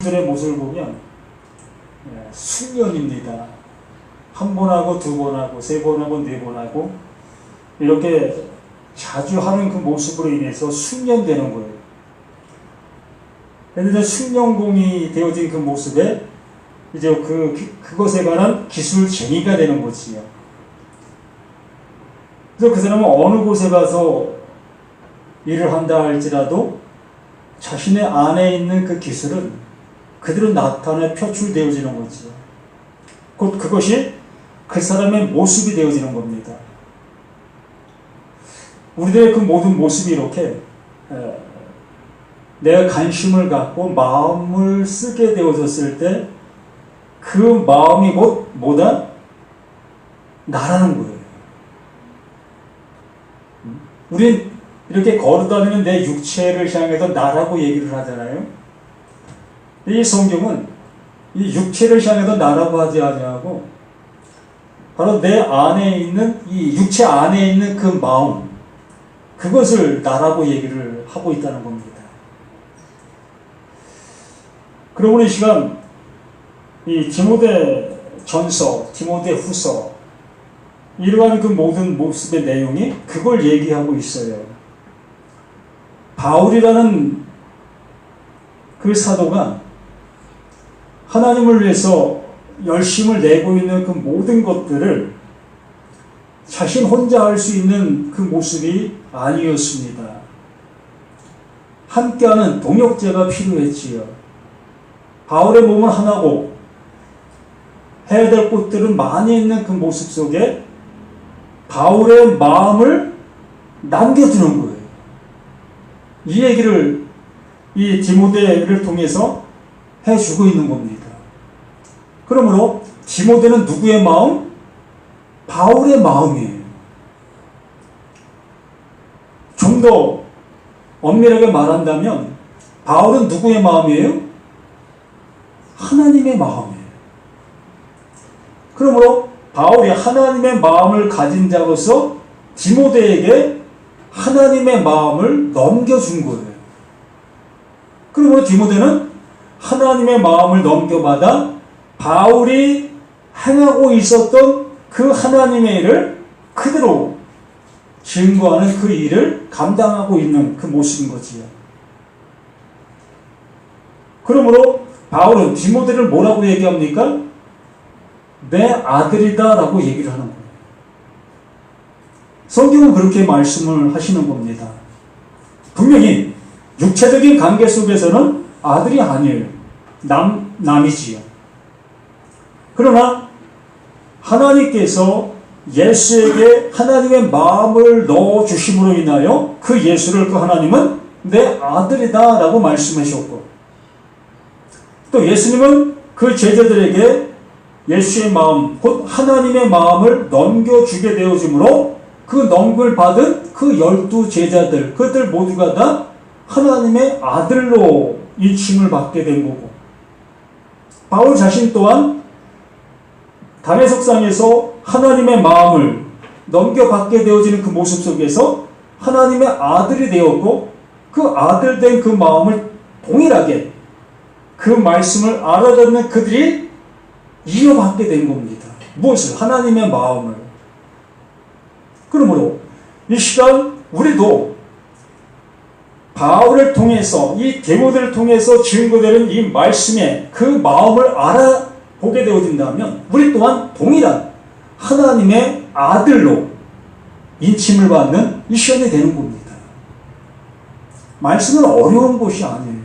들의 모습을 보면 숙련입니다. 한 번 하고 두 번 하고 세 번 하고 네 번 하고 이렇게 자주 하는 그 모습으로 인해서 숙련되는 거예요. 그런데 숙련공이 되어진 그 모습에 이제 그것에 관한 기술쟁이가 되는 거지요. 그래서 그 사람은 어느 곳에 가서 일을 한다 할지라도 자신의 안에 있는 그 기술은 그대로 나타내 표출되어지는 거지요. 곧 그것이 그 사람의 모습이 되어지는 겁니다. 우리들의 그 모든 모습이 이렇게 내가 관심을 갖고 마음을 쓰게 되어졌을 때 그 마음이 뭐다? 나라는 거예요. 우린 이렇게 걸어다니는 내 육체를 향해서 나라고 얘기를 하잖아요. 이 성경은 이 육체를 향해서 나라고 하지 아니하고 바로 내 안에 있는 이 육체 안에 있는 그 마음, 그것을 나라고 얘기를 하고 있다는 겁니다. 그러므로 이 시간 이 디모데 전서, 디모데 후서 이러한 그 모든 모습의 내용이 그걸 얘기하고 있어요. 바울이라는 그 사도가 하나님을 위해서 열심을 내고 있는 그 모든 것들을 자신 혼자 할 수 있는 그 모습이 아니었습니다. 함께하는 동역자가 필요했지요. 바울의 몸은 하나고 해야 될 것들은 많이 있는 그 모습 속에 바울의 마음을 남겨두는 거예요. 이 얘기를 이 디모데를 통해서 해주고 있는 겁니다. 그러므로 디모데는 누구의 마음? 바울의 마음이에요. 좀 더 엄밀하게 말한다면 바울은 누구의 마음이에요? 하나님의 마음이에요. 그러므로 바울이 하나님의 마음을 가진 자로서 디모데에게 하나님의 마음을 넘겨준 거예요. 그러므로 디모데는 하나님의 마음을 넘겨받아 바울이 행하고 있었던 그 하나님의 일을 그대로 증거하는 그 일을 감당하고 있는 그 모습인 거지요. 그러므로 바울은 디모데를 뭐라고 얘기합니까? 내 아들이다 라고 얘기를 하는 거예요. 성경은 그렇게 말씀을 하시는 겁니다. 분명히 육체적인 관계 속에서는 아들이 아니에요. 남이지요. 그러나 하나님께서 예수에게 하나님의 마음을 넣어주심으로 인하여 그 예수를 그 하나님은 내 아들이다 라고 말씀하셨고, 또 예수님은 그 제자들에게 예수의 마음, 곧 하나님의 마음을 넘겨주게 되어지므로 그 넘김을 받은 그 12 제자들, 그들 모두가 다 하나님의 아들로 인칭을 받게 된 거고, 바울 자신 또한 담에석상에서 하나님의 마음을 넘겨받게 되어지는 그 모습 속에서 하나님의 아들이 되었고, 그 아들 된 그 마음을 동일하게 그 말씀을 알아듣는 그들이 이어받게 된 겁니다. 무엇을? 하나님의 마음을. 그러므로 이 시간 우리도 바울을 통해서, 이 디모데를 통해서 증거되는 이 말씀의 그 마음을 알아보게 되어진다면 우리 또한 동일한 하나님의 아들로 인침을 받는 이 시간이 되는 겁니다. 말씀은 어려운 것이 아니에요.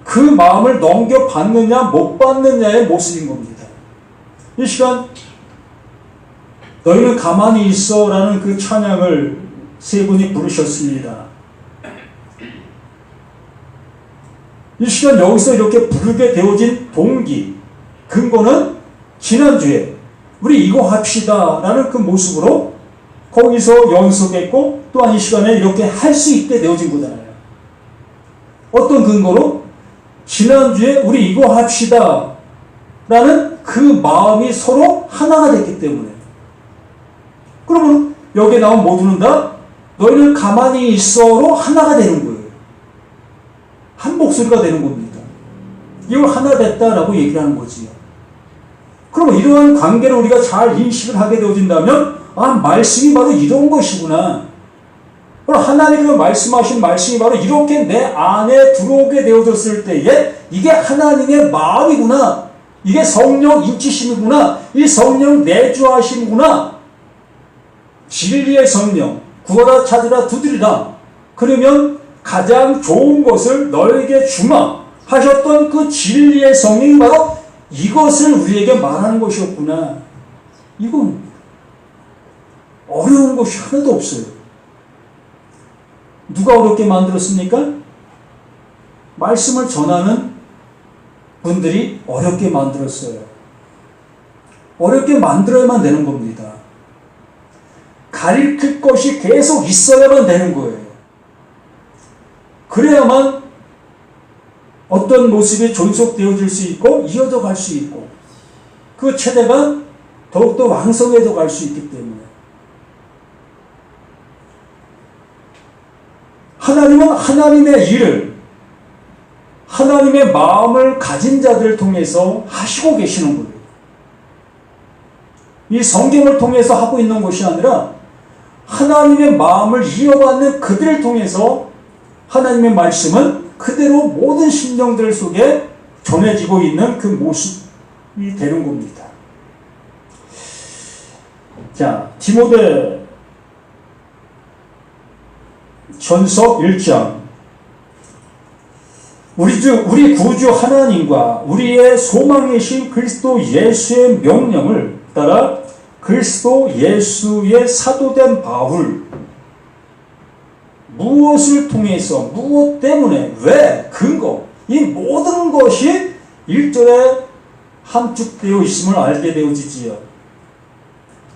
그 마음을 넘겨받느냐 못 받느냐의 모습인 겁니다. 이 시간 너희는 가만히 있어 라는 그 찬양을 세 분이 부르셨습니다. 이 시간 여기서 이렇게 부르게 되어진 동기, 근거는 지난주에 우리 이거 합시다 라는 그 모습으로 거기서 연속했고, 또한 이 시간에 이렇게 할 수 있게 되어진 거잖아요. 어떤 근거로? 지난주에 우리 이거 합시다 라는 그 마음이 서로 하나가 됐기 때문에. 그러면 여기에 나온 모두는 다 너희는 가만히 있어로 하나가 되는 거예요. 한 목소리가 되는 겁니다. 이걸 하나 됐다라고 얘기를 하는 거지요. 그럼 이러한 관계를 우리가 잘 인식을 하게 되어진다면, 말씀이 바로 이런 것이구나. 그럼 하나님께서 말씀하신 말씀이 바로 이렇게 내 안에 들어오게 되어졌을 때에 이게 하나님의 마음이구나. 이게 성령 인치심이구나. 이 성령 내주하심이구나. 진리의 성령, 구하라 찾으라 두드리라. 그러면 가장 좋은 것을 너에게 주마 하셨던 그 진리의 성령이 바로 이것을 우리에게 말하는 것이었구나. 이건 어려운 것이 하나도 없어요. 누가 어렵게 만들었습니까? 말씀을 전하는 분들이 어렵게 만들었어요. 어렵게 만들어야만 되는 겁니다. 가르칠 것이 계속 있어야만 되는 거예요. 그래야만 어떤 모습이 존속되어질 수 있고 이어져 갈 수 있고 그 체대가 더욱더 왕성해져 갈 수 있기 때문에 하나님은 하나님의 일을 하나님의 마음을 가진 자들을 통해서 하시고 계시는 거예요. 이 성경을 통해서 하고 있는 것이 아니라 하나님의 마음을 이어받는 그들을 통해서 하나님의 말씀은 그대로 모든 심령들 속에 전해지고 있는 그 모습이 되는 겁니다. 자, 디모데 전서 1장. 우리 구주 하나님과 우리의 소망이신 그리스도 예수의 명령을 따라 그리스도 예수의 사도된 바울, 무엇을 통해서, 무엇 때문에, 왜, 근거, 이 모든 것이 1절에 함축되어 있음을 알게 되어지지요.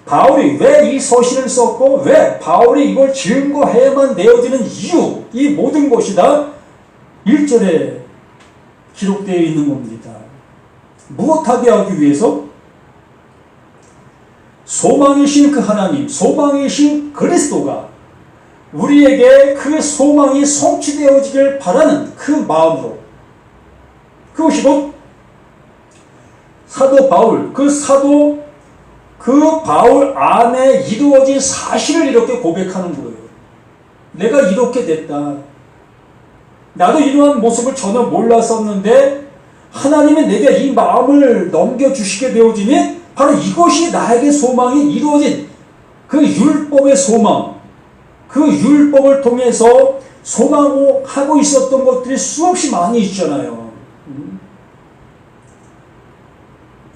바울이 왜 이 서신을 썼고, 왜 바울이 이걸 증거해야만 되어지는 이유, 이 모든 것이 다 1절에 기록되어 있는 겁니다. 무엇하게 하기 위해서? 소망이신 그 하나님, 소망이신 그리스도가 우리에게 그 소망이 성취되어지길 바라는 그 마음으로, 그것이 곧 사도 바울, 그 바울 안에 이루어진 사실을 이렇게 고백하는 거예요. 내가 이렇게 됐다. 나도 이러한 모습을 전혀 몰랐었는데 하나님은 내게 이 마음을 넘겨주시게 되어지니 바로 이것이 나에게 소망이 이루어진 그 율법의 소망, 그 율법을 통해서 소망하고 있었던 것들이 수없이 많이 있잖아요.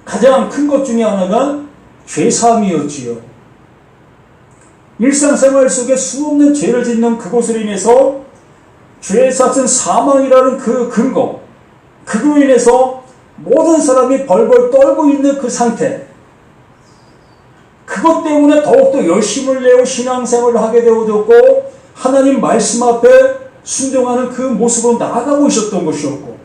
가장 큰 것 중에 하나가 죄사함이었지요. 일상생활 속에 수없는 죄를 짓는 그것으로 인해서 죄사은 사망이라는 그 근거, 그로 인해서 모든 사람이 벌벌 떨고 있는 그 상태, 그것 때문에 더욱더 열심을 내어 신앙생활을 하게 되어졌고 하나님 말씀 앞에 순종하는 그 모습으로 나아가고 있었던 것이었고,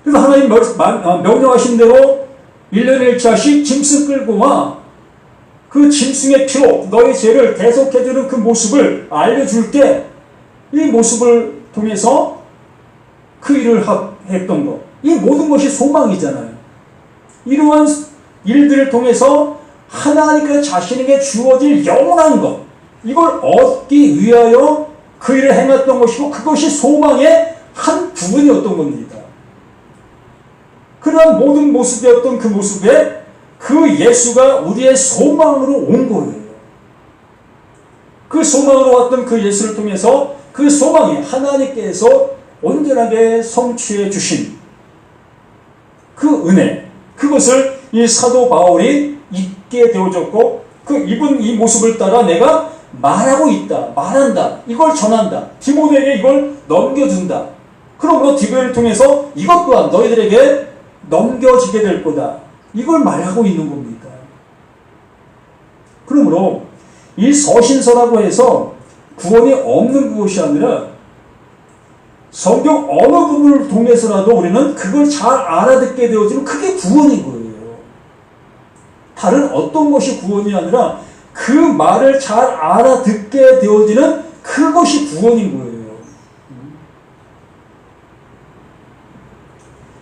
그래서 하나님 명령하신 대로 1년에 1차씩 짐승 끌고 와 그 짐승의 피로 너의 죄를 대속해주는 그 모습을 알려줄게. 이 모습을 통해서 그 일을 했던 것, 이 모든 것이 소망이잖아요. 이러한 일들을 통해서 하나님께서 자신에게 주어질 영원한 것, 이걸 얻기 위하여 그 일을 행했던 것이고 그것이 소망의 한 부분이었던 겁니다. 그러한 모든 모습이었던 그 모습에 그 예수가 우리의 소망으로 온 거예요. 그 소망으로 왔던 그 예수를 통해서 그 소망이 하나님께서 온전하게 성취해 주신 그 은혜, 그것을 이 사도 바울이 잊게 되어졌고 입은 이 모습을 따라 내가 말하고 있다, 말한다, 이걸 전한다, 디모데에게 이걸 넘겨준다. 그러므로 디모데를 통해서 이것 또한 너희들에게 넘겨지게 될 거다, 이걸 말하고 있는 겁니다. 그러므로 이 서신서라고 해서 구원이 없는 것이 아니라 성경 어느 부분을 통해서라도 우리는 그걸 잘 알아듣게 되어지면 그게 구원인 거예요. 다른 어떤 것이 구원이 아니라 그 말을 잘 알아듣게 되어지는 그것이 구원인 거예요.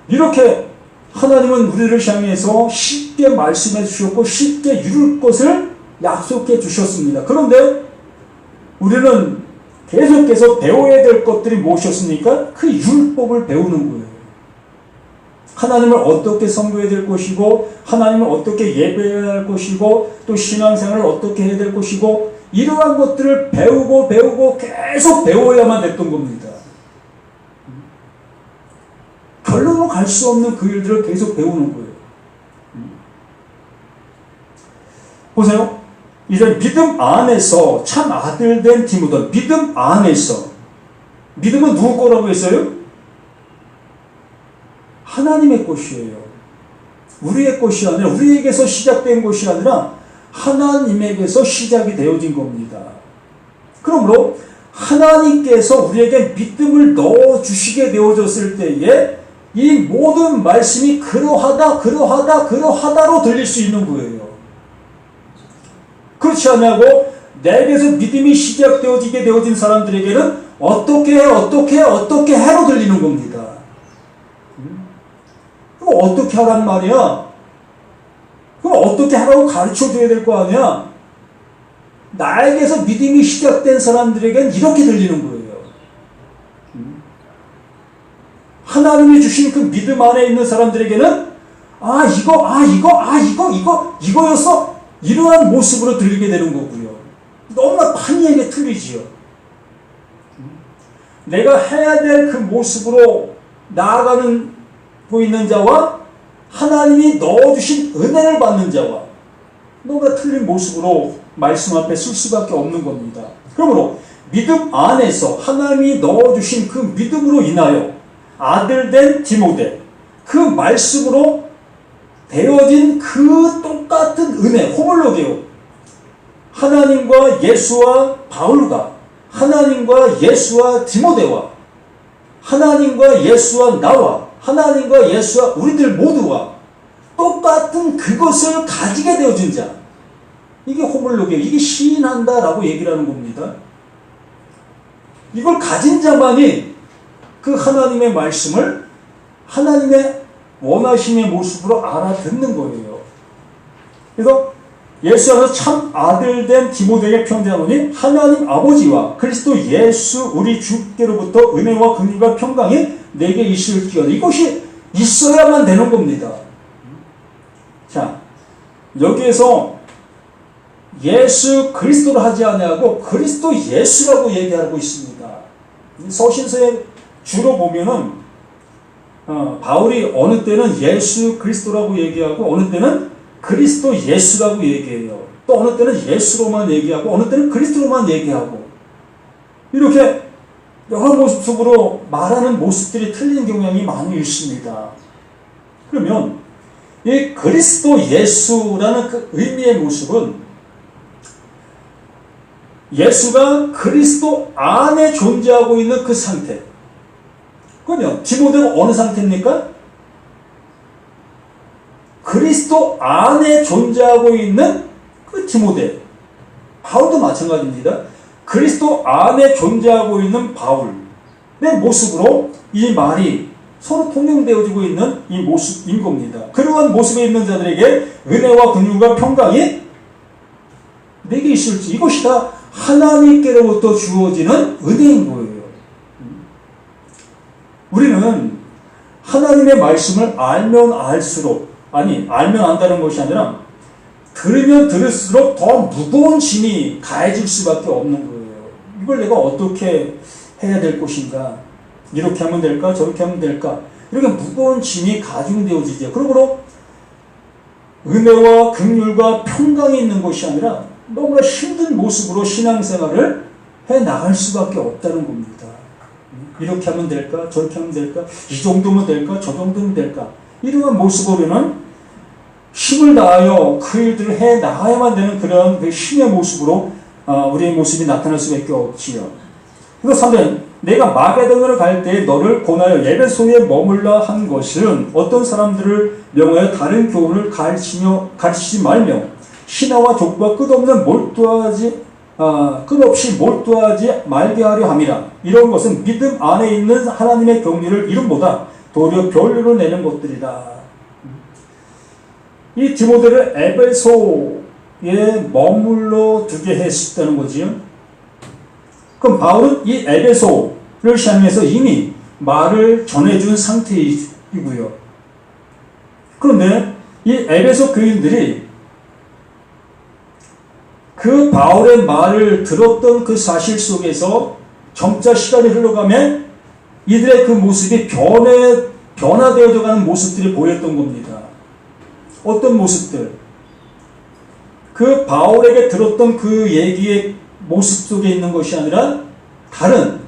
이렇게 하나님은 우리를 향해서 쉽게 말씀해 주셨고 쉽게 이룰 것을 약속해 주셨습니다. 그런데 우리는 계속해서 배워야 될 것들이 무엇이었습니까? 그 율법을 배우는 거예요. 하나님을 어떻게 섬겨야 될 것이고 하나님을 어떻게 예배해야 할 것이고 또 신앙생활을 어떻게 해야 될 것이고 이러한 것들을 배우고 계속 배워야만 됐던 겁니다. 결론으로 갈 수 없는 그 일들을 계속 배우는 거예요. 보세요. 이제 믿음 안에서 참 아들 된 디모데, 믿음 안에서. 믿음은 누구 거라고 했어요? 하나님의 것이에요. 우리의 것이 아니라, 우리에게서 시작된 것이 아니라 하나님에게서 시작이 되어진 겁니다. 그러므로 하나님께서 우리에게 믿음을 넣어주시게 되어졌을 때에 이 모든 말씀이 그러하다로 들릴 수 있는 거예요. 그렇지 않냐고 내게서 믿음이 시작되어지게 되어진 사람들에게는 어떻게 해로 들리는 겁니다. 그럼 어떻게 하란 말이야? 그럼 어떻게 하라고 가르쳐줘야 될 거 아니야? 나에게서 믿음이 시작된 사람들에게는 이렇게 들리는 거예요. 하나님이 주신 그 믿음 안에 있는 사람들에게는 이거였어? 이러한 모습으로 들리게 되는 거고요. 너무나 판이하게 틀리지요. 내가 해야 될 그 모습으로 나아가고 있는 자와 하나님이 넣어주신 은혜를 받는 자와 너무나 틀린 모습으로 말씀 앞에 쓸 수밖에 없는 겁니다. 그러므로 믿음 안에서 하나님이 넣어주신 그 믿음으로 인하여 아들 된 디모데, 그 말씀으로 되어진 그 똑같은 은혜, 호물로게요. 하나님과 예수와 바울과 하나님과 예수와 디모데와 하나님과 예수와 나와 하나님과 예수와 우리들 모두와 똑같은 그것을 가지게 되어진 자, 이게 호물로게요. 이게 시인한다라고 얘기를 하는 겁니다. 이걸 가진 자만이 그 하나님의 말씀을 하나님의 원하심의 모습으로 알아듣는 거예요. 그래서 예수 안에서 참 아들 된 디모데에게 편지하노니 하나님 아버지와 그리스도 예수 우리 주께로부터 은혜와 긍휼과 평강이 내게 있을지어다. 이것이 있어야만 되는 겁니다. 자, 여기에서 예수 그리스도를 하지 아니하고 그리스도 예수라고 얘기하고 있습니다. 서신서에 주로 보면은 바울이 어느 때는 예수 그리스도라고 얘기하고 어느 때는 그리스도 예수라고 얘기해요. 또 어느 때는 예수로만 얘기하고 어느 때는 그리스도로만 얘기하고 이렇게 여러 모습으로 말하는 모습들이 틀린 경향이 많이 있습니다. 그러면 이 그리스도 예수라는 그 의미의 모습은 예수가 그리스도 안에 존재하고 있는 그 상태. 그러면 디모데가 어느 상태입니까? 그리스도 안에 존재하고 있는 그 디모데. 바울도 마찬가지입니다. 그리스도 안에 존재하고 있는 바울의 모습으로 이 말이 서로 통용되어지고 있는 이 모습인 겁니다. 그러한 모습에 있는 자들에게 은혜와 긍휼과 평강이 내게 있을지, 이것이 다 하나님께로부터 주어지는 은혜인 거예요. 우리는 하나님의 말씀을 알면 알수록, 알면 안다는 것이 아니라 들으면 들을수록 더 무거운 짐이 가해질 수밖에 없는 거예요. 이걸 내가 어떻게 해야 될 것인가? 이렇게 하면 될까? 저렇게 하면 될까? 이렇게 무거운 짐이 가중되어지죠. 그러므로 은혜와 긍휼과 평강이 있는 것이 아니라 너무나 힘든 모습으로 신앙생활을 해나갈 수밖에 없다는 겁니다. 이렇게 하면 될까? 저렇게 하면 될까? 이 정도면 될까? 저 정도면 될까? 이러한 모습으로는 힘을 다하여 그 일들을 해나가야만 되는 그런 그 힘의 모습으로 우리의 모습이 나타날 수밖에 없지요. 그래서 3번, 내가 마게도냐를 갈 때 너를 권하여 에베소에 머물라 한 것은 어떤 사람들을 명하여 다른 교훈을 가르치지 말며 신하와 족보와 끝없이 몰두하지 말게 하려 함이라. 이런 것은 믿음 안에 있는 하나님의 경리를 이름보다 도리어 별로 내는 것들이다. 이 디모데를 에베소에 머물러 두게 했다는 거지요. 그럼 바울은 이 에베소를 향해서 이미 말을 전해준 상태이고요. 그런데 이 에베소 교인들이 그 바울의 말을 들었던 그 사실 속에서 점차 시간이 흘러가면 이들의 그 모습이 변화되어져 가는 모습들이 보였던 겁니다. 어떤 모습들? 그 바울에게 들었던 그 얘기의 모습 속에 있는 것이 아니라 다른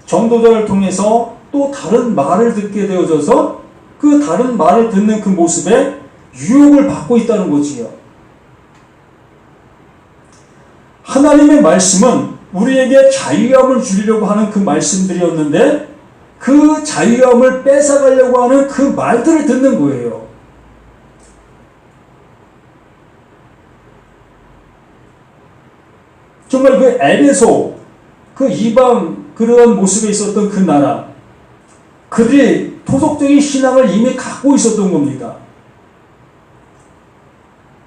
전도자를 통해서 또 다른 말을 듣게 되어져서 그 다른 말을 듣는 그 모습에 유혹을 받고 있다는 거지요. 하나님의 말씀은 우리에게 자유함을 주려고 하는 그 말씀들이었는데 그 자유함을 뺏어가려고 하는 그 말들을 듣는 거예요. 정말 그 에베소, 그 이방 그런 모습에 있었던 그 나라, 그들이 토속적인 신앙을 이미 갖고 있었던 겁니다.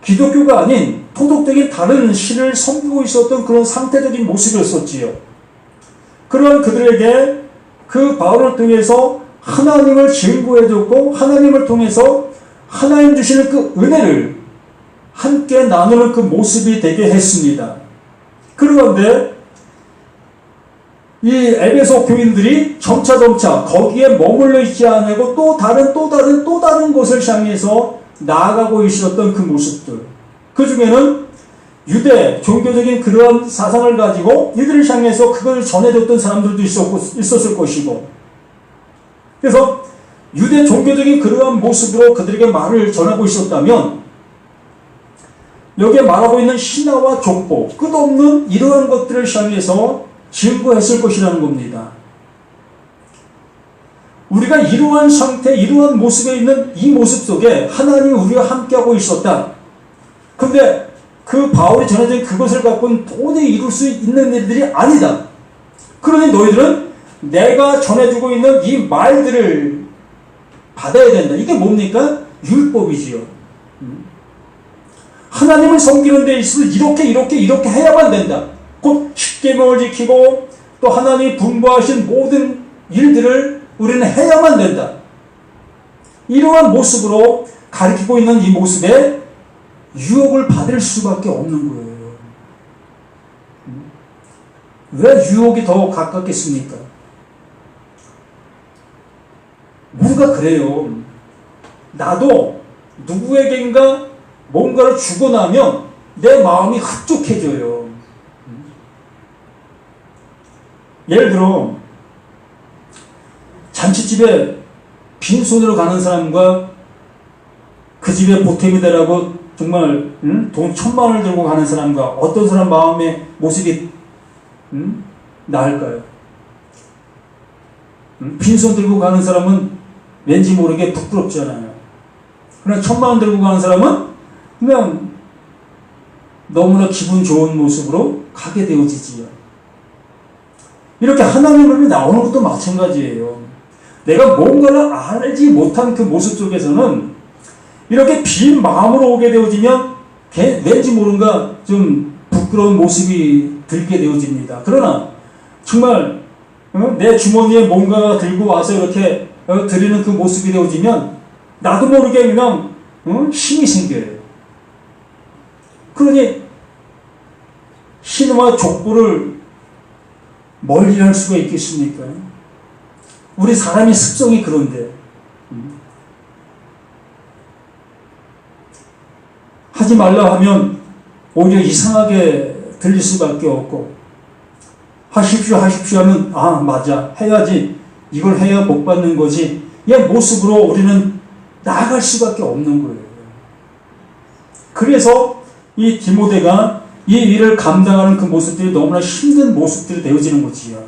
기독교가 아닌 토속적인 다른 신을 섬기고 있었던 그런 상태적인 모습이었었지요. 그런 그들에게 그 바울을 통해서 하나님을 증거해줬고 하나님을 통해서 하나님 주시는 그 은혜를 함께 나누는 그 모습이 되게 했습니다. 그런데 이 에베소 교인들이 점차 거기에 머물러 있지 않고 또 다른 곳을 향해서 나아가고 있었던 그 모습들. 그 중에는 유대 종교적인 그런 사상을 가지고 이들을 향해서 그걸 전해줬던 사람들도 있었을 것이고, 그래서 유대 종교적인 그러한 모습으로 그들에게 말을 전하고 있었다면 여기에 말하고 있는 신화와 족보, 끝없는 이러한 것들을 향해서 증거했을 것이라는 겁니다. 우리가 이러한 상태, 이러한 모습에 있는 이 모습 속에 하나님이 우리와 함께하고 있었다. 그런데 그 바울이 전해진 그것을 갖고는 도저히 이룰 수 있는 일들이 아니다. 그러니 너희들은 내가 전해주고 있는 이 말들을 받아야 된다. 이게 뭡니까? 율법이지요. 하나님을 섬기는 데 있어서 이렇게 해야만 된다. 곧 십계명을 지키고 또 하나님이 분부하신 모든 일들을 우리는 해야만 된다. 이러한 모습으로 가르치고 있는 이 모습에 유혹을 받을 수밖에 없는 거예요. 왜 유혹이 더 가깝겠습니까? 우리가 그래요. 나도 누구에겐가 뭔가를 주고 나면 내 마음이 흡족해져요. 예를 들어 잔치집에 빈손으로 가는 사람과 그 집에 보탬이 되라고 정말 돈 1,000만 원을 들고 가는 사람과 어떤 사람 마음의 모습이 나을까요? 빈손 들고 가는 사람은 왠지 모르게 부끄럽잖아요. 그러나 1,000만 원 들고 가는 사람은 그냥 너무나 기분 좋은 모습으로 가게 되어지지요. 이렇게 하나님을 나오는 것도 마찬가지예요. 내가 뭔가를 알지 못한 그 모습 속에서는 이렇게 빈 마음으로 오게 되어지면 왠지 모른가 좀 부끄러운 모습이 들게 되어집니다. 그러나 정말 내 주머니에 뭔가가 들고 와서 이렇게 드리는 그 모습이 되어지면 나도 모르게 그냥 힘이 생겨요. 그러니 신과 족보를 멀리 할 수가 있겠습니까? 우리 사람의 습성이 그런데 하지 말라 하면 오히려 이상하게 들릴 수밖에 없고 하십시오 하면 아 맞아 해야지 이걸 해야 복 받는 거지 이 모습으로 우리는 나아갈 수밖에 없는 거예요. 그래서 이 디모데가 이 일을 감당하는 그 모습들이 너무나 힘든 모습들이 되어지는 거지요.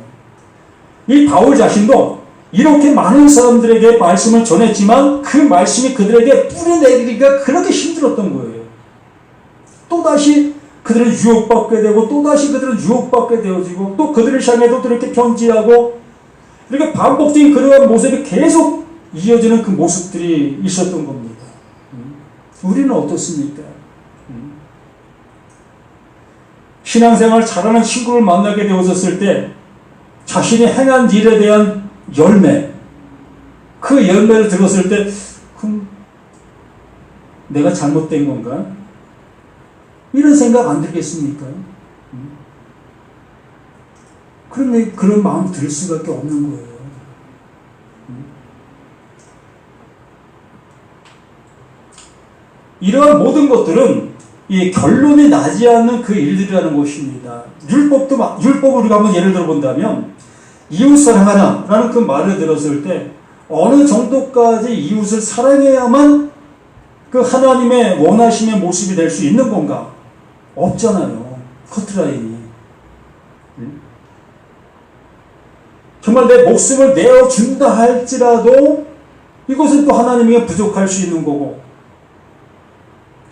이 바울 자신도 이렇게 많은 사람들에게 말씀을 전했지만 그 말씀이 그들에게 뿌리내리기가 그렇게 힘들었던 거예요. 또다시 그들은 유혹받게 되고 또다시 그들은 유혹받게 되어지고 또 그들을 향해도 이렇게 편지하고 이렇게 반복적인 그러한 모습이 계속 이어지는 그 모습들이 있었던 겁니다. 우리는 어떻습니까? 신앙생활 잘하는 친구를 만나게 되어졌을 때 자신이 행한 일에 대한 열매, 그 열매를 들었을 때 그럼 내가 잘못된 건가? 이런 생각 안 들겠습니까? 그런 마음 들 수밖에 없는 거예요. 이러한 모든 것들은 이 결론이 나지 않는 그 일들이라는 것입니다. 율법을 우리가 한번 예를 들어 본다면, 이웃 사랑하라 라는 그 말을 들었을 때, 어느 정도까지 이웃을 사랑해야만 그 하나님의 원하심의 모습이 될 수 있는 건가? 없잖아요. 커트라인이. 정말 내 목숨을 내어준다 할지라도 이것은 또 하나님에게 부족할 수 있는 거고,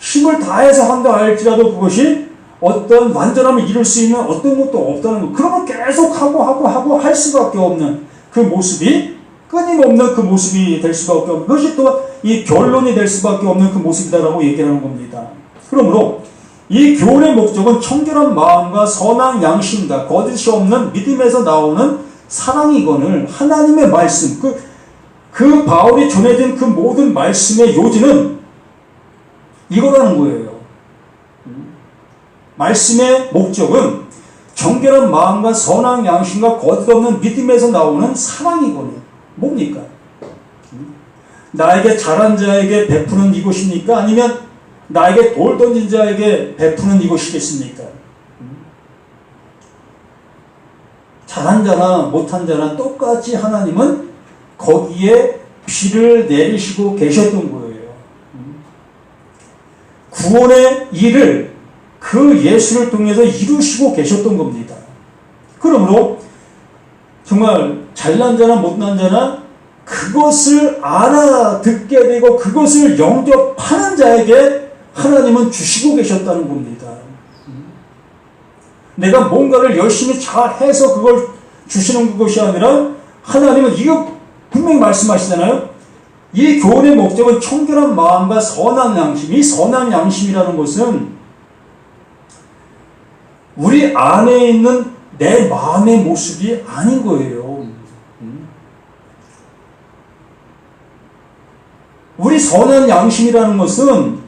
힘을 다해서 한다 할지라도 그것이 어떤 완전함을 이룰 수 있는 어떤 것도 없다는 거. 그러면 계속 하고 할 수밖에 없는 그 모습이, 끊임없는 그 모습이 될 수밖에 없는, 그것이 또 이 결론이 될 수밖에 없는 그 모습이다라고 얘기하는 겁니다. 그러므로 이 교훈의 목적은 청결한 마음과 선한 양심과 거짓이 없는 믿음에서 나오는 사랑이거늘 하나님의 말씀, 그 바울이 전해진 그 모든 말씀의 요지는 이거라는 거예요. 말씀의 목적은 정결한 마음과 선한 양심과 거짓 없는 믿음에서 나오는 사랑이거든요. 뭡니까? 나에게 잘한 자에게 베푸는 이것입니까? 아니면 나에게 돌 던진 자에게 베푸는 이것이겠습니까? 잘한 자나 못한 자나 똑같이 하나님은 거기에 비를 내리시고 계셨던 거예요. 구원의 일을 그 예수를 통해서 이루시고 계셨던 겁니다. 그러므로 정말 잘난 자나 못난 자나 그것을 알아듣게 되고 그것을 영접하는 자에게 하나님은 주시고 계셨다는 겁니다. 내가 뭔가를 열심히 잘해서 그걸 주시는 것이 아니라 하나님은 이거 분명히 말씀하시잖아요. 이 교훈의 목적은 청결한 마음과 선한 양심. 이 선한 양심이라는 것은 우리 안에 있는 내 마음의 모습이 아닌 거예요. 우리 선한 양심이라는 것은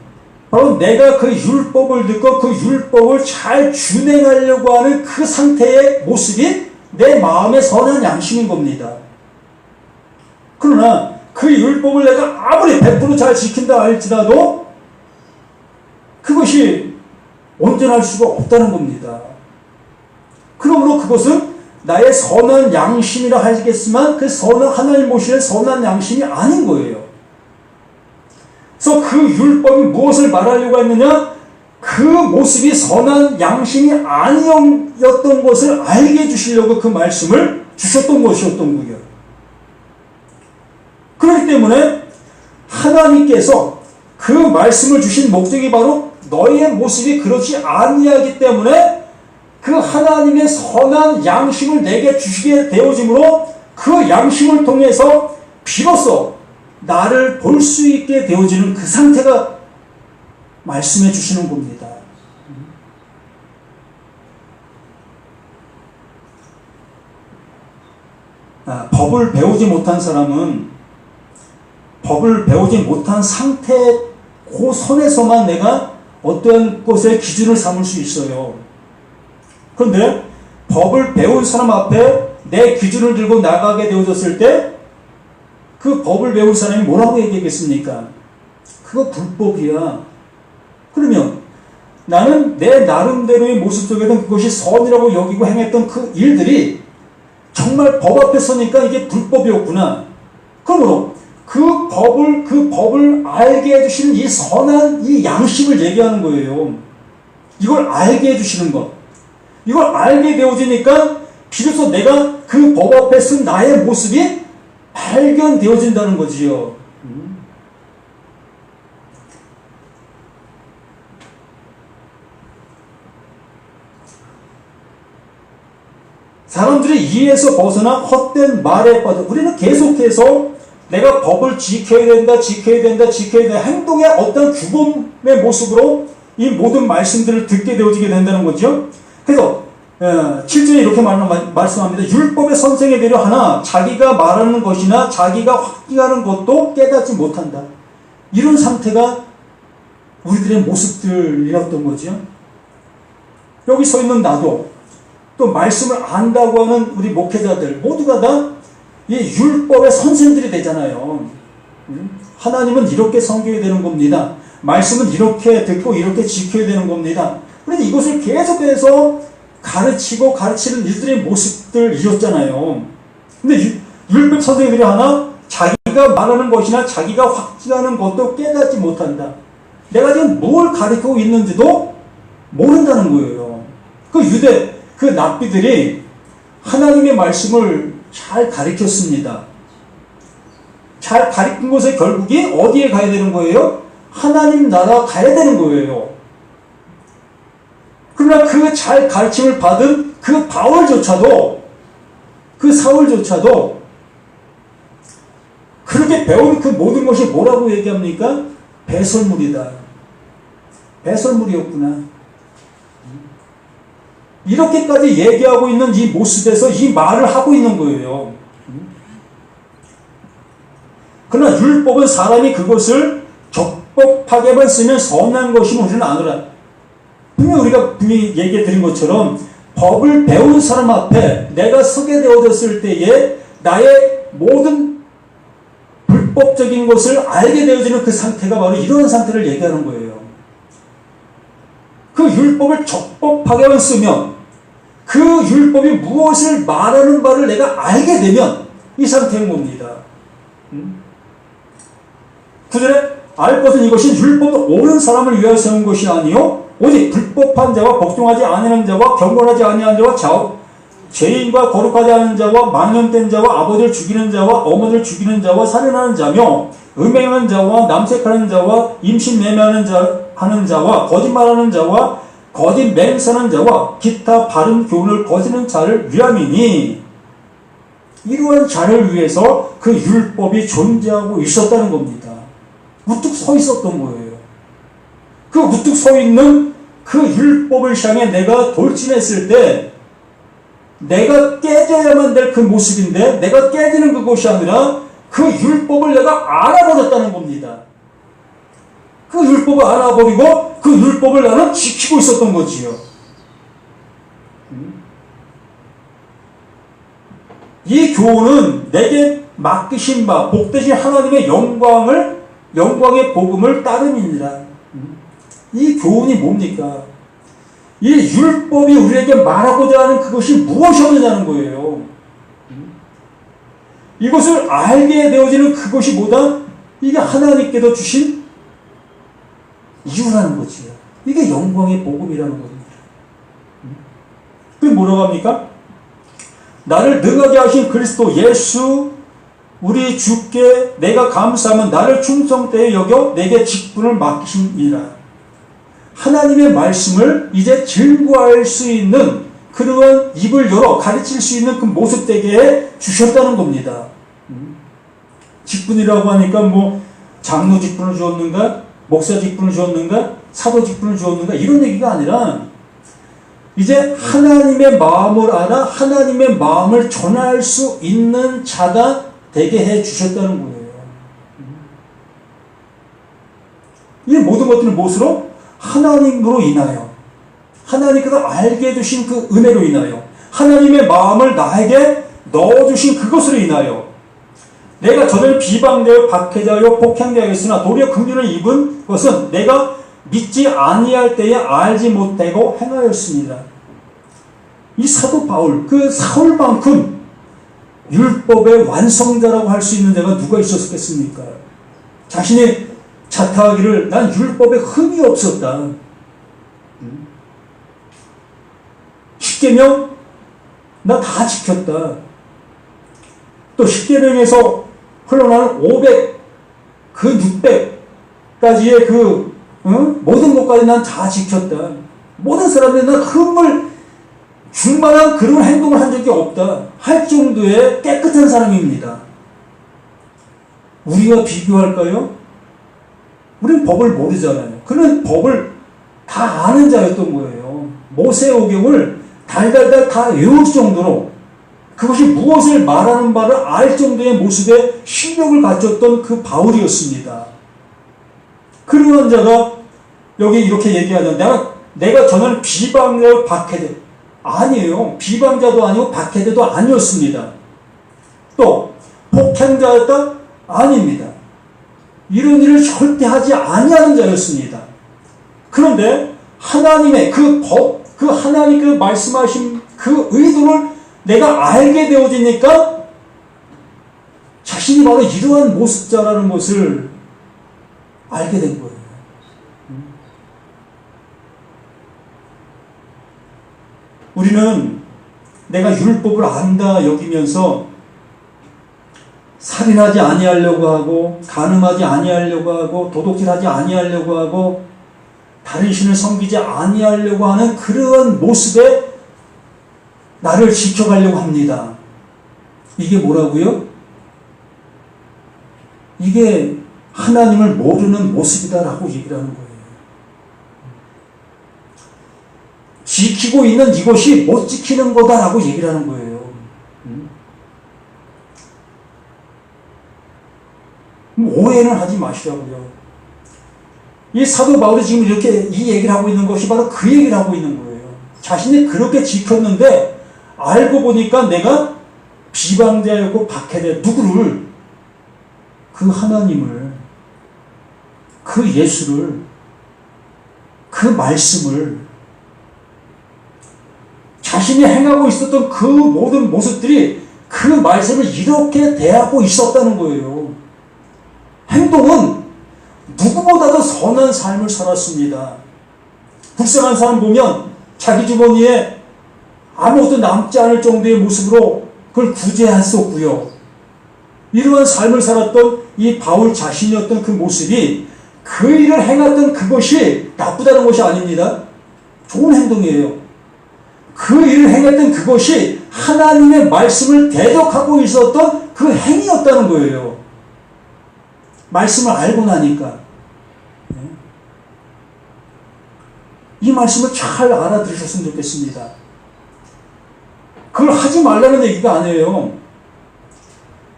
바로 내가 그 율법을 듣고 그 율법을 잘 준행하려고 하는 그 상태의 모습이 내 마음의 선한 양심인 겁니다. 그러나 그 율법을 내가 아무리 100% 잘 지킨다 할지라도 그것이 온전할 수가 없다는 겁니다. 그러므로 그것은 나의 선한 양심이라 하겠지만 그 선한 하나님 보시는 선한 양심이 아닌 거예요. 그래서 그 율법이 무엇을 말하려고 했느냐? 그 모습이 선한 양심이 아니었던 것을 알게 해주시려고 그 말씀을 주셨던 것이었던 거예요. 그렇기 때문에 하나님께서 그 말씀을 주신 목적이 바로 너희의 모습이 그렇지 아니하기 때문에 그 하나님의 선한 양심을 내게 주시게 되어지므로 그 양심을 통해서 비로소 나를 볼 수 있게 되어지는 그 상태가 말씀해 주시는 겁니다. 법을 배우지 못한 사람은 법을 배우지 못한 상태 그 선에서만 내가 어떤 것의 기준을 삼을 수 있어요. 그런데 법을 배운 사람 앞에 내 기준을 들고 나가게 되어졌을 때 그 법을 배운 사람이 뭐라고 얘기하겠습니까? 그거 불법이야. 그러면 나는 내 나름대로의 모습 속에는 그것이 선이라고 여기고 행했던 그 일들이 정말 법 앞에 서니까 이게 불법이었구나. 그러므로 그 법을 알게 해주시는 이 선한 이 양심을 얘기하는 거예요. 이걸 알게 해주시는 것. 이걸 알게 되어지니까 비로소 내가 그 법 앞에 쓴 나의 모습이 발견되어진다는 거지요. 사람들이 이해에서 벗어나 헛된 말에 빠져 우리는 계속해서 내가 법을 지켜야 된다, 지켜야 된다, 지켜야 된다. 행동의 어떤 규범의 모습으로 이 모든 말씀들을 듣게 되어지게 된다는 거죠. 그래서 7절에 이렇게 말씀합니다. 율법의 선생에 대려 하나 자기가 말하는 것이나 자기가 확증하는 것도 깨닫지 못한다. 이런 상태가 우리들의 모습들이었던 거죠. 여기 서 있는 나도 또 말씀을 안다고 하는 우리 목회자들 모두가 다 이 율법의 선생들이 되잖아요. 하나님은 이렇게 섬겨야 되는 겁니다. 말씀은 이렇게 듣고 이렇게 지켜야 되는 겁니다. 그런데 이것을 계속해서 가르치고 가르치는 이들의 모습들이었잖아요. 근데 율법 선생들이 하나 자기가 말하는 것이나 자기가 확증하는 것도 깨닫지 못한다. 내가 지금 뭘 가르치고 있는지도 모른다는 거예요. 그 랍비들이 하나님의 말씀을 잘 가르쳤습니다. 잘 가르친 것의 결국이 어디에 가야 되는 거예요? 하나님 나라 가야 되는 거예요. 그러나 그 잘 가르침을 받은 그 바울조차도, 그 사울조차도 그렇게 배운 그 모든 것이 뭐라고 얘기합니까? 배설물이다. 배설물이었구나. 이렇게까지 얘기하고 있는 이 모습에서 이 말을 하고 있는 거예요. 그러나 율법은 사람이 그것을 적법하게만 쓰면 선한 것임을 우리는 아노라. 우리가 분명히 얘기해 드린 것처럼 법을 배운 사람 앞에 내가 서게 되어졌을 때에 나의 모든 불법적인 것을 알게 되어지는 그 상태가 바로 이런 상태를 얘기하는 거예요. 그 율법을 적법하게만 쓰면 그 율법이 무엇을 말하는 바를 내가 알게 되면 이 상태인 겁니다. 9절에 알 것은 이것이 율법은 옳은 사람을 위하여 세운 것이 아니요 오직 불법한 자와 복종하지 아니하는 자와 경건하지 아니하는 자와 죄인과 거룩하지 않은 자와 망령된 자와 아버지를 죽이는 자와 어머니를 죽이는 자와 살인하는 자며 음행하는 자와 남색하는 자와 임신매매하는 하는 자와 거짓말하는 자와 거짓 맹세하는 자와 기타 바른 교훈을 거스르는 자를 위함이니 이러한 자를 위해서 그 율법이 존재하고 있었다는 겁니다. 우뚝 서 있었던 거예요. 그 우뚝 서 있는 그 율법을 향해 내가 돌진했을 때 내가 깨져야만 될 그 모습인데 내가 깨지는 그것이 아니라 그 율법을 내가 알아버렸다는 겁니다. 그 율법을 알아버리고 그 율법을 나는 지키고 있었던 거지요. 이 교훈은 내게 맡기신 바 복되신 하나님의 영광의 복음을 따름이니라. 이 교훈이 뭡니까? 이 율법이 우리에게 말하고자 하는 그것이 무엇이었느냐는 거예요. 이것을 알게 되어지는 그것이 뭐다? 이게 하나님께서 주신 이유라는 거지요. 이게 영광의 복음이라는 겁니다. 그게 뭐라고 합니까? 나를 능하게 하신 그리스도 예수 우리 주께 내가 감사하면 나를 충성되게 여겨 내게 직분을 맡기심이라. 하나님의 말씀을 이제 증거할 수 있는 그러한 입을 열어 가르칠 수 있는 그 모습 되게 주셨다는 겁니다. 직분이라고 하니까 뭐 장로 직분을 주었는가? 목사 직분을 주었는가? 사도 직분을 주었는가? 이런 얘기가 아니라 이제 하나님의 마음을 알아 하나님의 마음을 전할 수 있는 자가 되게 해 주셨다는 거예요. 이 모든 것들은 무엇으로? 하나님으로 인하여 하나님께서 알게 해주신 그 은혜로 인하여 하나님의 마음을 나에게 넣어주신 그것으로 인하여 내가 저를 비방되어 박해자여 폭행되었으나 도리어 긍휼을 입은 것은 내가 믿지 아니할 때에 알지 못하고 행하였습니다. 이 사도 바울, 그 사울만큼 율법의 완성자라고 할 수 있는 자가 누가 있었겠습니까? 자신이 자타하기를 난 율법에 흠이 없었다. 십계명 나 다 지켰다. 또 십계명에서 흘러나는 500, 그 600까지의 그 모든 것까지 난 다 지켰다. 모든 사람들이 난 흠을 줄 만한 그런 행동을 한 적이 없다. 할 정도의 깨끗한 사람입니다. 우리가 비교할까요? 우리는 법을 모르잖아요. 그는 법을 다 아는 자였던 거예요. 모세오경을 달달달 다 외울 정도로 그것이 무엇을 말하는 바를 알 정도의 모습의 실력을 갖췄던 그 바울이었습니다. 그러한 자가 여기 이렇게 얘기하는 내가 저는 비방자요 박해대 아니에요. 비방자도 아니고 박해대도 아니었습니다. 또 폭행자였다? 아닙니다. 이런 일을 절대 하지 아니하는 자였습니다. 그런데 하나님의 그 법, 그 하나님께서 말씀하신 그 의도를 내가 알게 되어지니까 자신이 바로 이러한 모습자라는 것을 알게 된 거예요. 우리는 내가 율법을 안다 여기면서 살인하지 아니하려고 하고 간음하지 아니하려고 하고 도둑질하지 아니하려고 하고 다른 신을 섬기지 아니하려고 하는 그러한 모습에 나를 지켜가려고 합니다. 이게 뭐라고요? 이게 하나님을 모르는 모습이다라고 얘기를 하는 거예요. 지키고 있는 이것이 못 지키는 거다라고 얘기를 하는 거예요. 오해는 하지 마시라고요. 이 사도 바울이 지금 이렇게 이 얘기를 하고 있는 것이 바로 그 얘기를 하고 있는 거예요. 자신이 그렇게 지켰는데 알고 보니까 내가 비방자였고 박해대 누구를? 그 하나님을, 그 예수를, 그 말씀을 자신이 행하고 있었던 그 모든 모습들이 그 말씀을 이렇게 대하고 있었다는 거예요. 행동은 누구보다도 선한 삶을 살았습니다. 불쌍한 사람 보면 자기 주머니에 아무것도 남지 않을 정도의 모습으로 그걸 구제했었고요. 이러한 삶을 살았던 이 바울 자신이었던 그 모습이 그 일을 행했던 그것이 나쁘다는 것이 아닙니다. 좋은 행동이에요. 그 일을 행했던 그것이 하나님의 말씀을 대적하고 있었던 그 행위였다는 거예요. 말씀을 알고 나니까. 이 말씀을 잘 알아들으셨으면 좋겠습니다. 그걸 하지 말라는 얘기가 아니에요.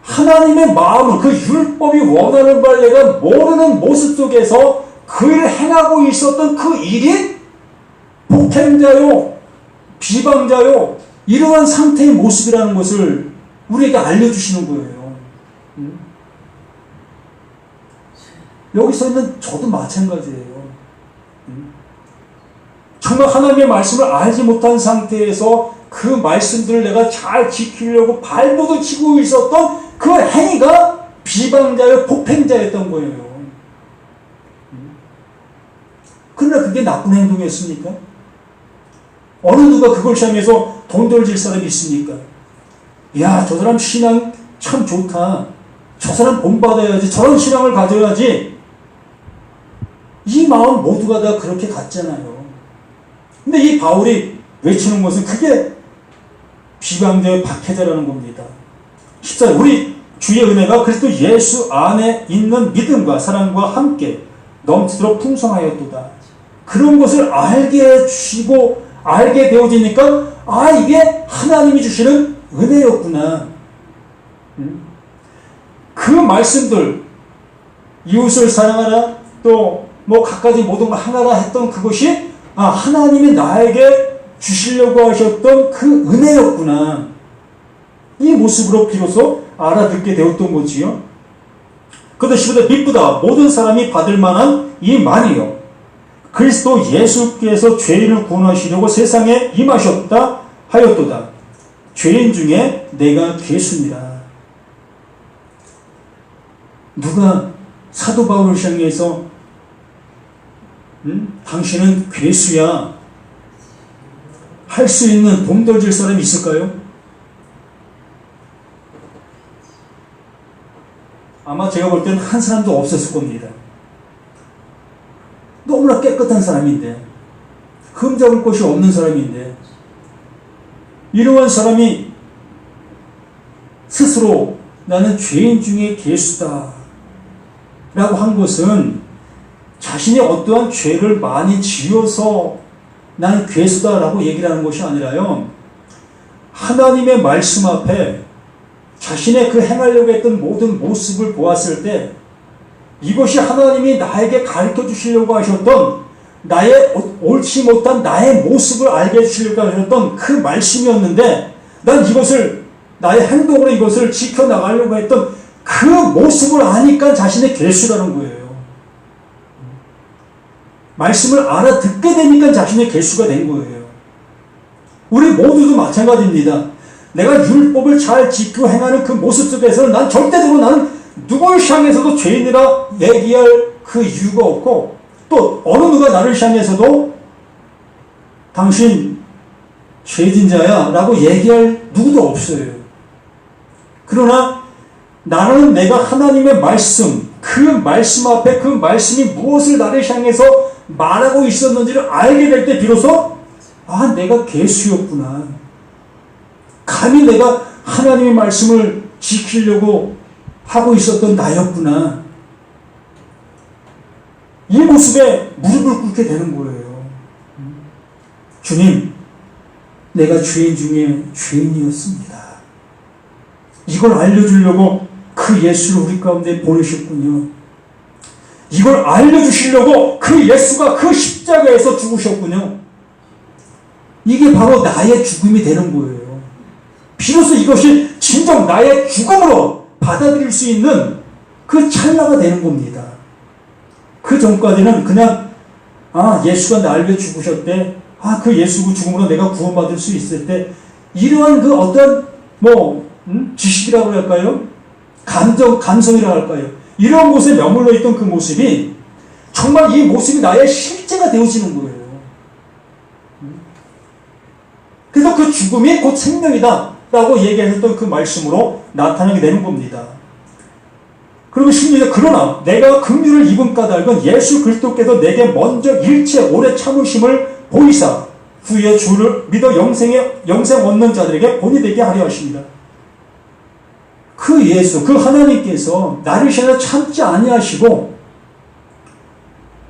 하나님의 마음을, 그 율법이 원하는 바를 내가 모르는 모습 속에서 그 일을 행하고 있었던 그 일이 폭행자요, 비방자요, 이러한 상태의 모습이라는 것을 우리에게 알려주시는 거예요. 여기서 있는 저도 마찬가지예요. 정말 하나님의 말씀을 알지 못한 상태에서 그 말씀들을 내가 잘 지키려고 발버둥 치고 있었던 그 행위가 비방자요, 폭행자였던 거예요. 그러나 그게 나쁜 행동이었습니까? 어느 누가 그걸 향해서 돈 돌릴 사람이 있습니까? 야, 저 사람 신앙 참 좋다. 저 사람 본받아야지. 저런 신앙을 가져야지. 이 마음 모두가 다 그렇게 갔잖아요. 근데 이 바울이 외치는 것은 그게 비방자의 박해자라는 겁니다. 14절, 우리 주의 은혜가 그리스도 예수 안에 있는 믿음과 사랑과 함께 넘치도록 풍성하였도다. 그런 것을 알게 해주시고 알게 되어지니까 아, 이게 하나님이 주시는 은혜였구나. 그 말씀들, 이웃을 사랑하라, 또 뭐 갖가지 모든 걸 하나라 했던 그것이 아, 하나님이 나에게 주시려고 하셨던 그 은혜였구나. 이 모습으로 비로소 알아듣게 되었던 거지요. 그런데 15절, 미쁘다 모든 사람이 받을 만한 이 말이요 그리스도 예수께서 죄인을 구원하시려고 세상에 임하셨다 하였도다. 죄인 중에 내가 괴수니라. 누가 사도 바울을 향해서 당신은 괴수야 할 수 있는 봄돌질 사람이 있을까요? 아마 제가 볼 때는 한 사람도 없었을 겁니다. 너무나 깨끗한 사람인데, 흠잡을 곳이 없는 사람인데, 이러한 사람이 스스로 나는 죄인 중에 괴수다 라고 한 것은 자신이 어떠한 죄를 많이 지어서 나는 괴수다라고 얘기를 하는 것이 아니라요. 하나님의 말씀 앞에 자신의 그 행하려고 했던 모든 모습을 보았을 때 이것이 하나님이 나에게 가르쳐 주시려고 하셨던 나의 옳지 못한 나의 모습을 알게 해주시려고 하셨던 그 말씀이었는데 난 이것을 나의 행동으로 이것을 지켜나가려고 했던 그 모습을 아니까 자신의 괴수라는 거예요. 말씀을 알아듣게 되니까 자신의 괴수가 된 거예요. 우리 모두도 마찬가지입니다. 내가 율법을 잘 지키고 행하는 그 모습 속에서는 난 절대적으로 나는 누구를 향해서도 죄인이라 얘기할 그 이유가 없고 또 어느 누가 나를 향해서도 당신 죄진 자야 라고 얘기할 누구도 없어요. 그러나 나는 내가 하나님의 말씀, 그 말씀 앞에 그 말씀이 무엇을 나를 향해서 말하고 있었는지를 알게 될 때 비로소 아, 내가 괴수였구나. 감히 내가 하나님의 말씀을 지키려고 하고 있었던 나였구나. 이 모습에 무릎을 꿇게 되는 거예요. 주님, 내가 죄인 중에 죄인이었습니다. 이걸 알려주려고 그 예수를 우리 가운데 보내셨군요. 이걸 알려주시려고 그 예수가 그 십자가에서 죽으셨군요. 이게 바로 나의 죽음이 되는 거예요. 비로소 이것이 진정 나의 죽음으로 받아들일 수 있는 그 찰나가 되는 겁니다. 그 전까지는 그냥 예수가 나를 위해 죽으셨대. 그 예수 죽음으로 내가 구원받을 수 있을 때 이러한 그 어떤 지식이라고 할까요? 감성이라고 할까요? 이런 곳에 머물러 있던 그 모습이 정말 이 모습이 나의 실제가 되어지는 거예요. 그래서 그 죽음이 곧 생명이다 라고 얘기했던 그 말씀으로 나타나게 되는 겁니다. 그리고 심지어 그러나 내가 긍휼을 입은 까닭은 예수 그리스도께서 내게 먼저 일체 오래 참으심을 보이사 후에 주를 믿어 영생 얻는 자들에게 본이 되게 하려 하십니다. 그 예수, 그 하나님께서 나를 향해 참지 아니하시고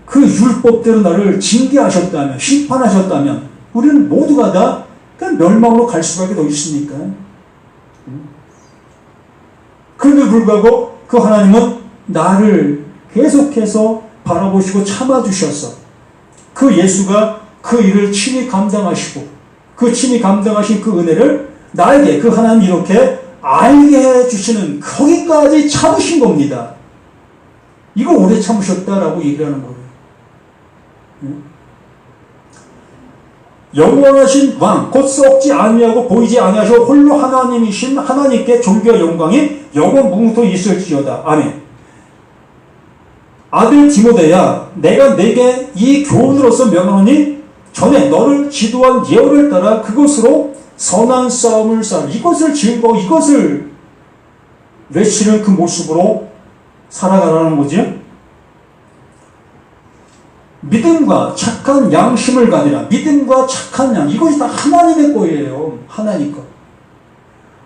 그 율법대로 나를 징계하셨다면, 심판하셨다면 우리는 모두가 다 그냥 멸망으로 갈 수밖에 더 있습니까? 그런데 불구하고 그 하나님은 나를 계속해서 바라보시고 참아주셔서 그 예수가 그 일을 친히 감당하시고 그 친히 감당하신 그 은혜를 나에게 그 하나님 이렇게 알게 해주시는 거기까지 참으신 겁니다. 이걸 오래 참으셨다라고 얘기를 하는 거예요. 영원하신 왕, 곧 썩지 아니하고 보이지 아니하시고 홀로 하나님이신 하나님께 존귀와 영광이 영원 무궁토록 있을지어다. 아멘. 아들 디모데야, 내가 내게 이 교훈으로서 명하노니 전에 너를 지도한 예언을 따라 그것으로 선한 싸움을 싸워 이것을 즐거워 이것을 외치는 그 모습으로 살아가라는 거지. 믿음과 착한 양심을 가지라. 믿음과 착한 양, 이것이 다 하나님의 거예요. 하나님 거.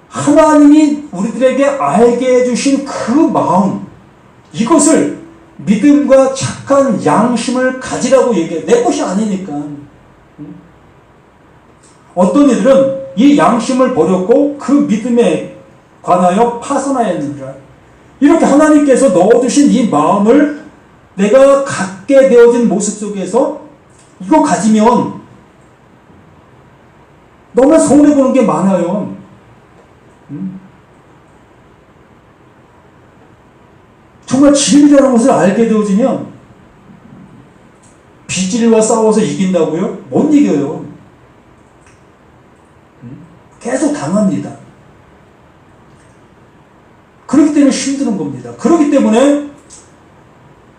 하나님이 우리들에게 알게 해주신 그 마음, 이것을 믿음과 착한 양심을 가지라고 얘기해요. 내 것이 아니니까. 어떤 이들은 이 양심을 버렸고 그 믿음에 관하여 파선하였느니라. 이렇게 하나님께서 넣어두신 이 마음을 내가 갖게 되어진 모습 속에서 이거 가지면 너무 손해보는 게 많아요. 정말 진리라는 것을 알게 되어지면 비질과 싸워서 이긴다고요? 못 이겨요. 계속 당합니다. 그렇기 때문에 힘드는 겁니다. 그렇기 때문에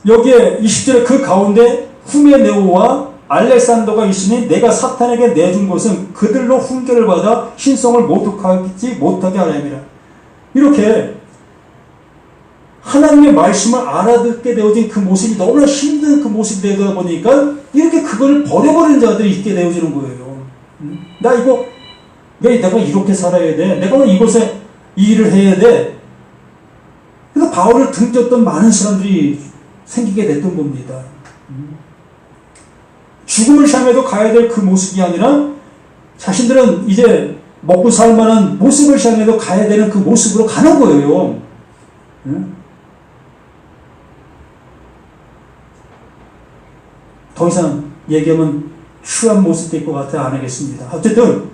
여기에 20절에 그 가운데 후메네오와 알렉산더가 있으니 내가 사탄에게 내준 것은 그들로 훈계를 받아 신성을 모독하지 못하게 하려 함이라. 이렇게 하나님의 말씀을 알아듣게 되어진 그 모습이 너무나 힘든 그 모습이 되다 보니까 이렇게 그걸 버려버리는 자들이 있게 되어지는 거예요. 나 이거 왜 내가 이렇게 살아야 돼? 내가 이것에 이 일을 해야 돼? 그래서 바울을 등졌던 많은 사람들이 생기게 됐던 겁니다. 죽음을 향해도 가야 될 그 모습이 아니라 자신들은 이제 먹고 살 만한 모습을 향해도 가야 되는 그 모습으로 가는 거예요. 더 이상 얘기하면 추한 모습 될 것 같아 안 하겠습니다. 어쨌든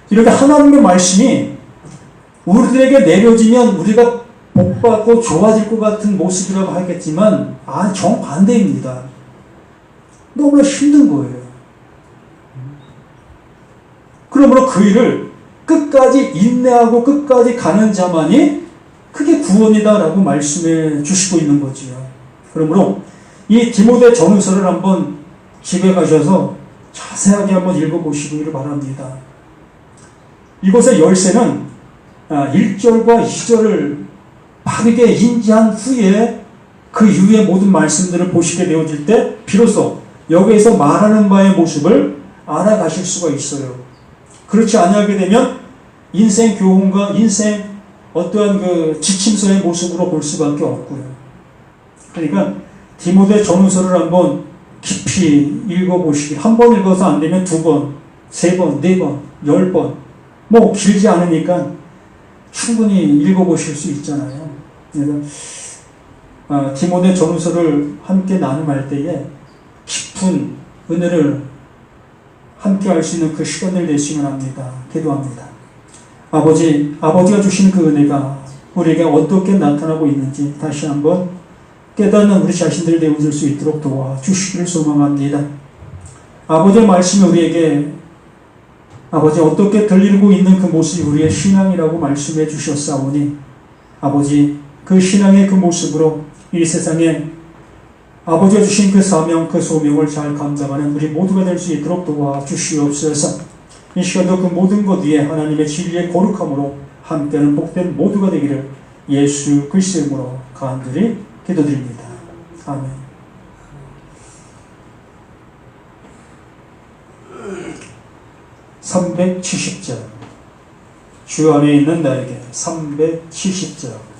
이렇게 하나님의 말씀이 우리들에게 내려지면 우리가 복받고 좋아질 것 같은 모습이라고 하겠지만 정반대입니다. 너무나 힘든 거예요. 그러므로 그 일을 끝까지 인내하고 끝까지 가는 자만이 그게 구원이다라고 말씀해 주시고 있는 거지요. 그러므로 이 디모데 전후서를 한번 집에 가셔서 자세하게 한번 읽어보시기를 바랍니다. 이곳의 열쇠는 1절과 2절을 바르게 인지한 후에 그 이후의 모든 말씀들을 보시게 되어질 때 비로소 여기에서 말하는 바의 모습을 알아가실 수가 있어요. 그렇지 아니하게 되면 인생 교훈과 인생 어떠한 그 지침서의 모습으로 볼 수밖에 없고요. 그러니까 디모데 전후서를 한번 깊이 읽어보시기, 한 번 읽어서 안 되면 2번, 3번, 4번, 10번, 뭐 길지 않으니까 충분히 읽어보실 수 있잖아요. 그래서 디모데 전후서를 함께 나눔할 때에 깊은 은혜를 함께 할 수 있는 그 시간을 내시면 합니다. 기도합니다. 아버지가 주신 그 은혜가 우리에게 어떻게 나타나고 있는지 다시 한번 깨닫는 우리 자신들이 되어줄 수 있도록 도와주시기를 소망합니다. 아버지의 말씀이 우리에게 아버지 어떻게 들리고 있는 그 모습이 우리의 신앙이라고 말씀해 주셨사오니 아버지 그 신앙의 그 모습으로 이 세상에 아버지가 주신 그 사명 그 소명을 잘 감당하는 우리 모두가 될 수 있도록 도와주시옵소서. 이 시간도 그 모든 것 위에 하나님의 진리의 거룩함으로 함께하는 복된 모두가 되기를 예수 그리스도의 이름으로 간절히 기도드립니다. 아멘. (370절) 주 안에 있는 나에게 370절